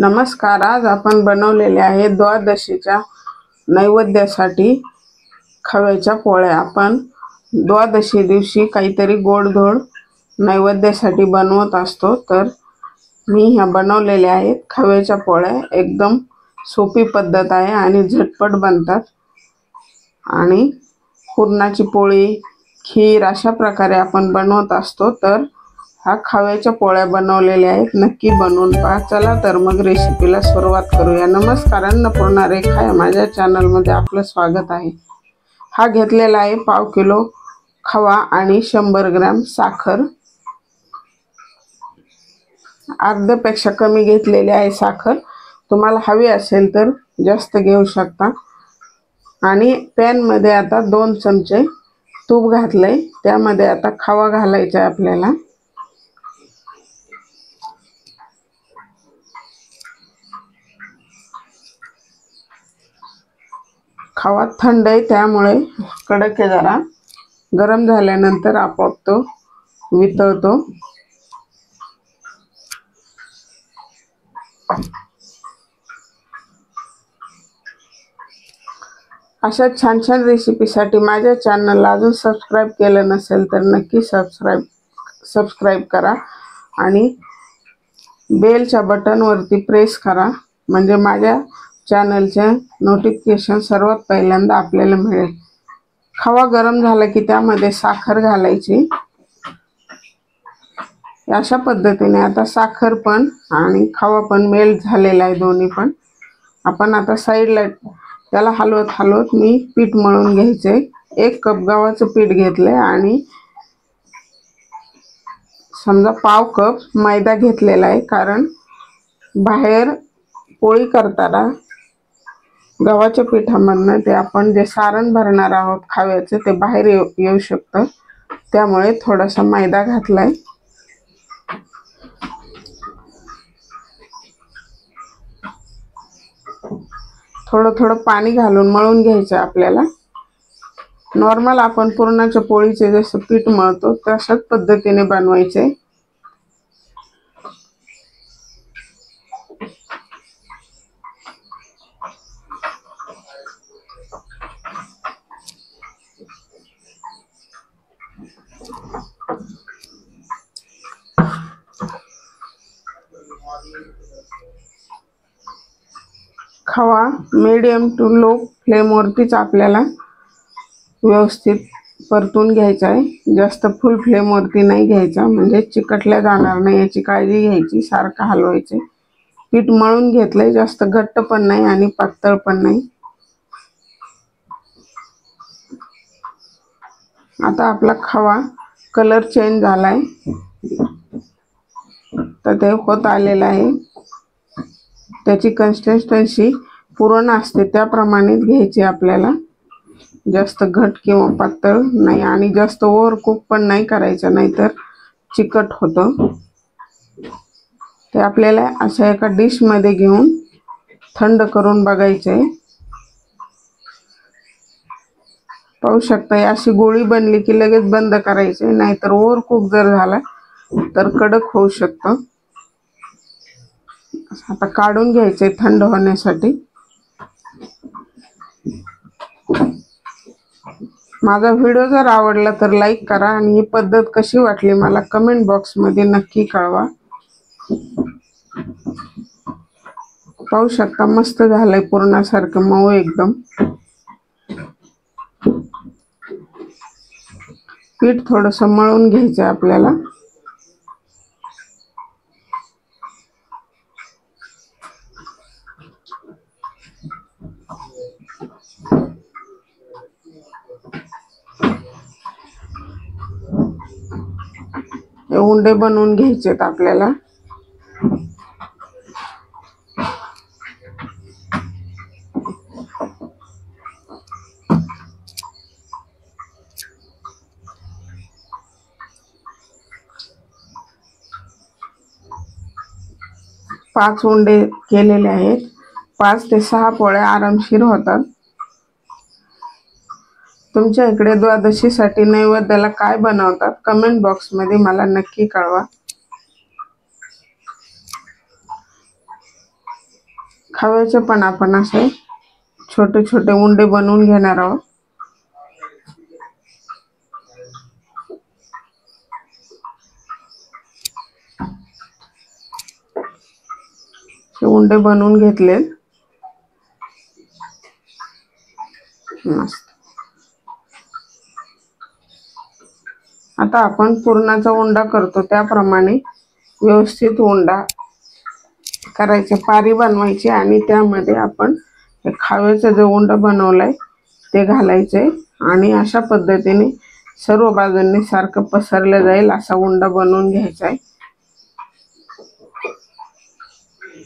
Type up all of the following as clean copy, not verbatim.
नमस्कार। आज आपण बनवलेले आहे द्वादशीच्या नैवेद्यासाठी खव्याच्या पोळ्या। आपण द्वादशी दिवशी काहीतरी गोडधोड नैवेद्यासाठी बनवत असतो, तर मी ह्या बनवलेल्या आहेत खव्याच्या पोळ्या। एकदम सोपी पद्धत आहे आणि झटपट बनतात। आणि पुरणाची पोळी, खीर अशा प्रकारे आपण बनवत असतो। तर हा खव्याच्या पोळ्या बनवलेल्या आहेत, नक्की बनवून पहा। चला तर मग रेसिपीला सुरुवात करूया। नमस्कार, अन्नपूर्णा रेखा या माझ्या चॅनलमध्ये आपलं स्वागत आहे। हा घेतलेला आहे पाव किलो खवा आणि 100 ग्रॅम साखर। अर्ध्यापेक्षा कमी घेतलेली आहे साखर, तुम्हाला हवी असेल तर जास्त घेऊ शकता। आणि पॅन मध्ये आता 2 चमचे तूप घातले, त्यामध्ये आता खवा घालायचा आहे आपल्याला। खवा थंड आहे त्यामुळे कडक आहे जरा। गरम झाल्यानंतर आपोआप तो वितळतो। अशा छान छान रेसिपीसाठी माझ्या चॅनलला अजून सबस्क्राइब केलं नसेल तर नक्की सबस्क्राइब करा आणि बेलच्या बटनवरती प्रेस करा, म्हणजे माझ्या चॅनलचे नोटिफिकेशन सर्वात पहिल्यांदा आपल्याला मिळेल। खवा गरम झाला की त्यामध्ये साखर घालायची। अशा पद्धतीने आता साखर पण आणि खवा पण मेल्ट झालेला आहे दोन्ही पण। आपण आता साईडला त्याला हलवत हलवत मी पीठ मळून घ्यायचे। 1 कप गव्हाचं पीठ घेतले आणि समजा पाव कप मैदा घेतलेला आहे, कारण बाहेर पोळी करताना गव्हाच्या पिठामधनं ते आपण जे सारण भरणार आहोत खव्याचे ते बाहेर येऊ शकतं, त्यामुळे थोडासा मैदा घातलाय। थोडं थोडं पाणी घालून मळून घ्यायचं आपल्याला। नॉर्मल आपण पुरणाच्या पोळीचे जसं पीठ मळतो तशाच पद्धतीने बनवायचे। खवा मीडियम टू लो फ्लेमवरतीच आपल्याला व्यवस्थित परतून घ्यायचा आहे। जास्त फुल फ्लेमवरती नाही घ्यायचा, म्हणजे चिकटल्या जाणार नाही याची काळजी घ्यायची। सारखं हलवायचे। पीठ मळून घेतलंय, जास्त घट्ट पण नाही आणि पातळ पण नाही। आता आपला खवा कलर चेंज झालाय, तर ते होत आलेला आहे। त्याची कन्सिस्टन्सी पुरण असते त्याप्रमाणे घ्यायची आपल्याला, जास्त घट किंवा पातळ नाही आणि जास्त ओव्हर कुक पण नाही करायचं, नाहीतर चिकट होतं। ते आपल्याला अशा एका डिश मध्ये घेऊन थंड करून बघायचे। पाहू शकता अशी गोळी बनली की लगेच बंद करायचे, नाहीतर ओव्हर कुक जर झाला तर कडक होऊ शकतं। आता काढून घ्यायचे थंड होण्यासाठी। माझा व्हिडिओ जर आवडला तर लाईक करा आणि ही पद्धत कशी वाटली मला कमेंट बॉक्स मध्ये नक्की कळवा। पाहू शकता मस्त झालंय, पुरणासारखं मऊ एकदम। पीठ थोडंसं मळून घ्यायचं आपल्याला। हे उंडे बनवून घ्यायचेत आपल्याला। पाच उंडे केलेले आहेत। 5 ते 6 पोळ्या आरामशीर होतात। तुमच्या इकडे द्वादशीसाठी नैवेद्याला काय बनवतात कमेंट बॉक्स मध्ये मला नक्की कळवा। खव्याचे पण आपण असे छोटे छोटे उंडे बनवून घेणार आहोत। उंडे बनवून घेतले। मस्त। आता आपण पुरणाचा उंडा करतो त्याप्रमाणे व्यवस्थित उंडा करायचा, पारी बनवायची आणि त्यामध्ये आपण खव्याचा जो उंडा बनवलाय ते घालायचे आणि अशा पद्धतीने सर्व बाजूंनी सारखं पसरलं जाईल असा उंडा बनवून घ्यायचा आहे।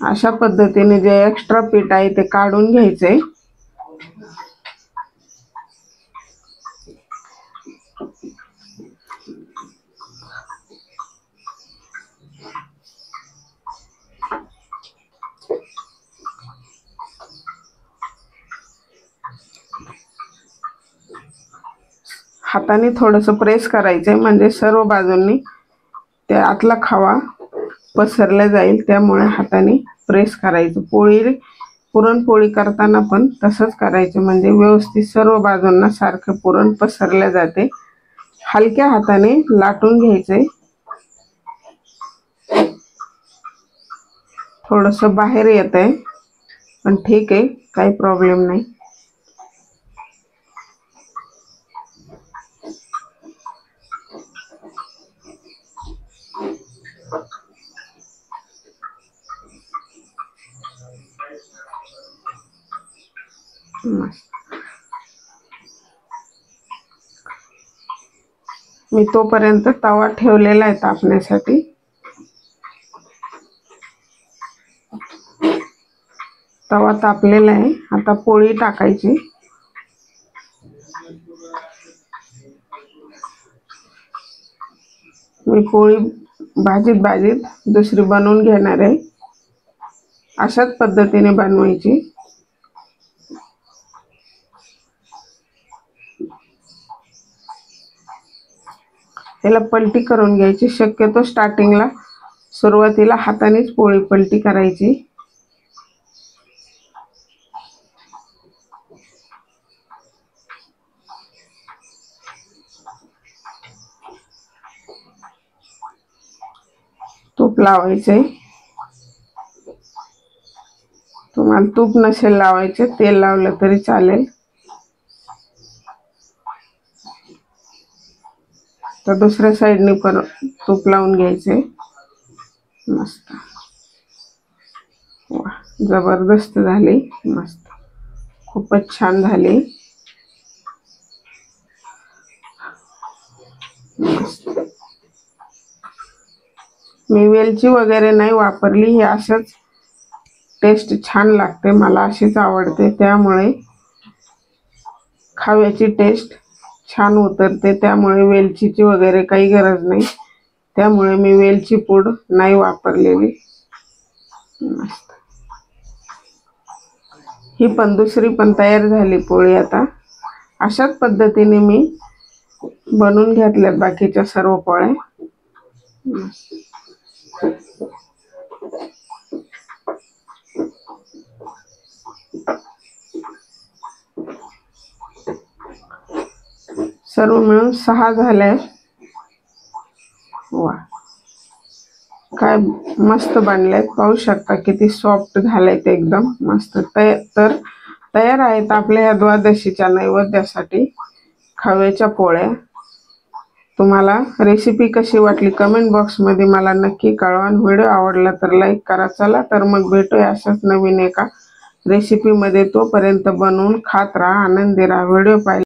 अशा पद्धतीने जे एक्स्ट्रा पीठ आहे ते काढून घ्यायचे। हाताने थोडंसं प्रेस करायचं म्हणजे सर्व बाजूंनी ते आतला खवा पसरला जाईल, त्यामुळे हाताने प्रेस करायचं। पुरणपोळी करताना पण तसंच करायचं म्हणजे व्यवस्थित सर्व बाजूंना सारखं पुरण पसरले जाते। हलक्या हाताने लाटून घ्यायचे। थोडंसं बाहेर येतंय पण ठीक आहे, काही प्रॉब्लेम नाही। मी तोपर्यंत तवा ठेवलेला आहे तापण्यासाठी। तवा तापलेला आहे, आता पोळी टाकायची। मी पोळी भाजीत दुसरी बनवून घेणार आहे। अशाच पद्धतीने बनवायची। याला पलटी करून घ्यायची। शक्यतो स्टार्टिंगला सुरुवातीला हातानेच पोळी पलटी करायची। तूप लावायचे। तुम्हाला तूप नसेल लावायचे तेल लावलं तरी चालेल। तर दुसऱ्या साइडने पण तूप लावून घ्यायचे। मस्त, वा जबरदस्त झाली, मस्त, खूपच छान झाली। मी वेलची वगैरे नाही वापरली, ही अशाच टेस्ट छान लागते, मला अशीच आवडते, त्यामुळे खव्याची टेस्ट छान उतरते, त्यामुळे वेलचीची वगैरे काही गरज नाही, त्यामुळे मी वेलची पूड नाही वापरलेली। मस्त, ही पण दुसरी पण तयार झाली पोळी। आता अशाच पद्धतीने मी बनवून घेतल्या बाकीच्या सर्व पोळ्या। सर्व मिळून 6 झाल्या। वा, काय मस्त बनलेत, पाहू शकता किती सॉफ्ट झालेत, एकदम मस्त। तर तयार आहेत आपल्या या द्वादशीच्या नैवेद्यासाठी खव्याच्या पोळ्या। तुम्हाला रेसिपी कशी वाटली कमेंट बॉक्समध्ये मला नक्की कळवा। व्हिडिओ आवडला तर लाईक करा। चला तर मग भेटूया अशाच नवीन एका रेसिपीमध्ये। तोपर्यंत बनवून खात राहा, आनंदी राहा। व्हिडिओ पाहिला